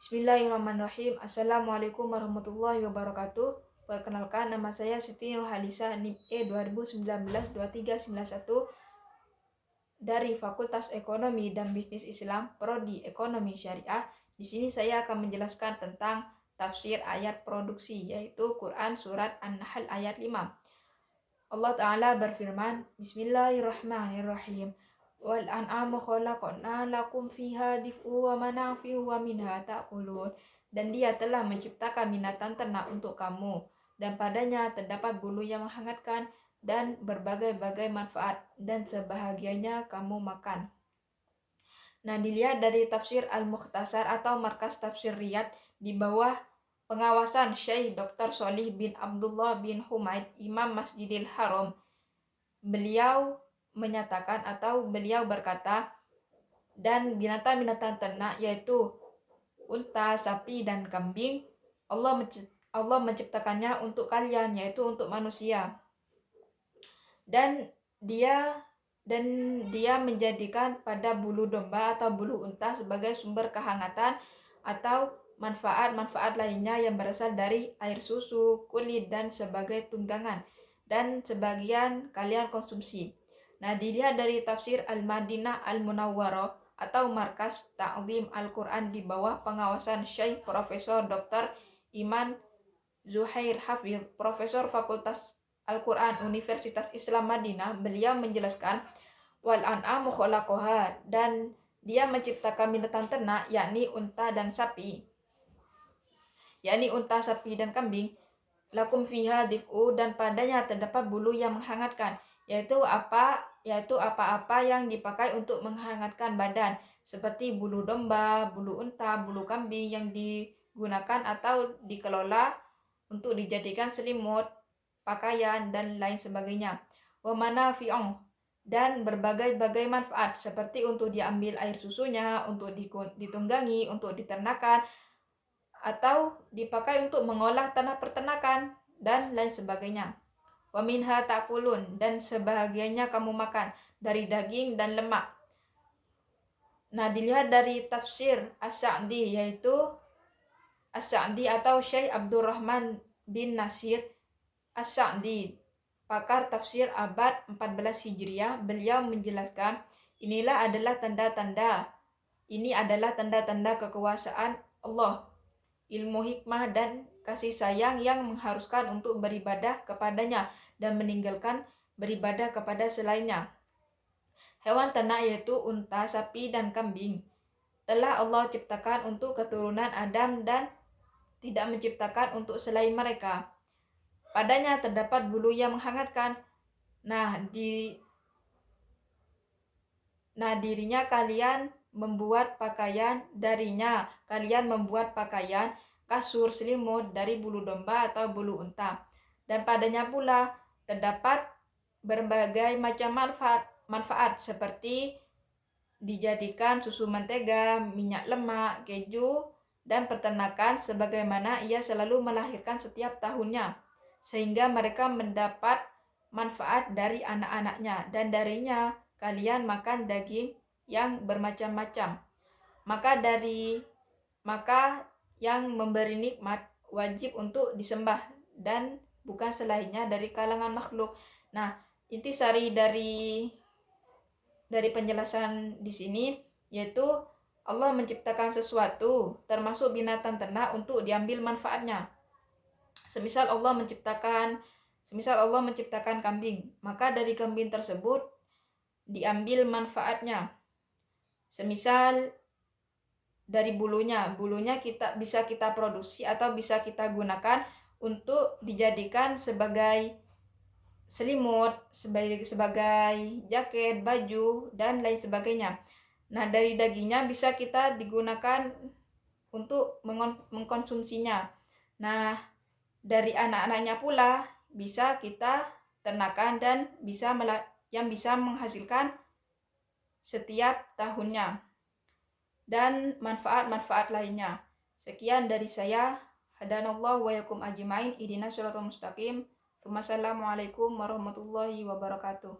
Bismillahirrahmanirrahim. Assalamualaikum warahmatullahi wabarakatuh. Perkenalkan, nama saya Siti Nurhalisa, NIM E 2019-2391 dari Fakultas Ekonomi dan Bisnis Islam, Prodi Ekonomi Syariah. Di sini saya akan menjelaskan tentang tafsir ayat produksi, yaitu Quran Surat An-Nahl ayat 5. Allah Ta'ala berfirman, Bismillahirrahmanirrahim. Wal an'amu khalaqna lakum fiha dif'u wa manafi'u wa minha ta'kulun. Dan Dia telah menciptakan binatang ternak untuk kamu, dan padanya terdapat bulu yang menghangatkan dan berbagai-bagai manfaat, dan sebahagianya kamu makan. Nah, dilihat dari tafsir Al-Mukhtasar atau Markas Tafsir Riyadh di bawah pengawasan Syekh Dr. Sholih bin Abdullah bin Humaid, Imam Masjidil Haram. Beliau menyatakan atau beliau berkata, dan binatang-binatang ternak yaitu unta, sapi, dan kambing, Allah menciptakannya untuk kalian, yaitu untuk manusia. Dan dia menjadikan pada bulu domba atau bulu unta sebagai sumber kehangatan atau manfaat-manfaat lainnya yang berasal dari air susu, kulit, dan sebagai tunggangan, dan sebagian kalian konsumsi. Nah, dilihat dari tafsir Al-Madinah Al-Munawwarah atau Markas Ta'zim Al-Quran di bawah pengawasan Syekh Profesor Dr. Iman Zuhair Hafidh, Profesor Fakultas Al-Quran Universitas Islam Madinah, beliau menjelaskan, wal an'amu khalaqaha, dan Dia menciptakan binatang ternak, yakni unta, sapi dan kambing, lakum fiha dif'u, dan padanya terdapat bulu yang menghangatkan, yaitu apa-apa yang dipakai untuk menghangatkan badan, seperti bulu domba, bulu unta, bulu kambing yang digunakan atau dikelola untuk dijadikan selimut, pakaian, dan lain sebagainya. Wa manafi'u, dan berbagai-bagai manfaat, seperti untuk diambil air susunya, untuk ditunggangi, untuk diternakan, atau dipakai untuk mengolah tanah peternakan, dan lain sebagainya. Wa minha ta'kulun, dan sebahagiannya kamu makan, dari daging dan lemak. Nah, dilihat dari tafsir As-Sa'di, yaitu As-Sa'di atau Syekh Abdurrahman bin Nasir As-Sa'di, pakar tafsir abad 14 Hijriah, beliau menjelaskan, ini adalah tanda-tanda kekuasaan Allah, ilmu hikmah dan kasih sayang yang mengharuskan untuk beribadah kepadanya dan meninggalkan beribadah kepada selainnya. Hewan ternak yaitu unta, sapi, dan kambing telah Allah ciptakan untuk keturunan Adam dan tidak menciptakan untuk selain mereka. Padanya terdapat bulu yang menghangatkan. Darinya kalian membuat pakaian, kasur, selimut dari bulu domba atau bulu unta. Dan padanya pula terdapat berbagai macam manfaat seperti dijadikan susu, mentega, minyak lemak, keju, dan peternakan, sebagaimana ia selalu melahirkan setiap tahunnya, sehingga mereka mendapat manfaat dari anak-anaknya, dan darinya kalian makan daging yang bermacam-macam. Maka yang memberi nikmat wajib untuk disembah dan bukan selainnya dari kalangan makhluk. Nah, intisari dari penjelasan di sini yaitu Allah menciptakan sesuatu, termasuk binatang ternak, untuk diambil manfaatnya. Semisal Allah menciptakan kambing, maka dari kambing tersebut diambil manfaatnya. Semisal dari bulunya bisa kita produksi atau bisa kita gunakan untuk dijadikan sebagai selimut, sebagai jaket, baju, dan lain sebagainya. Nah, dari dagingnya bisa kita digunakan untuk mengkonsumsinya. Nah, dari anak-anaknya pula bisa kita ternakan dan yang bisa menghasilkan setiap tahunnya, dan manfaat-manfaat lainnya. Sekian dari saya. Hadanallahu wa yakum ajmain. Ihdinas siratal mustaqim. Wassalamualaikum warahmatullahi wabarakatuh.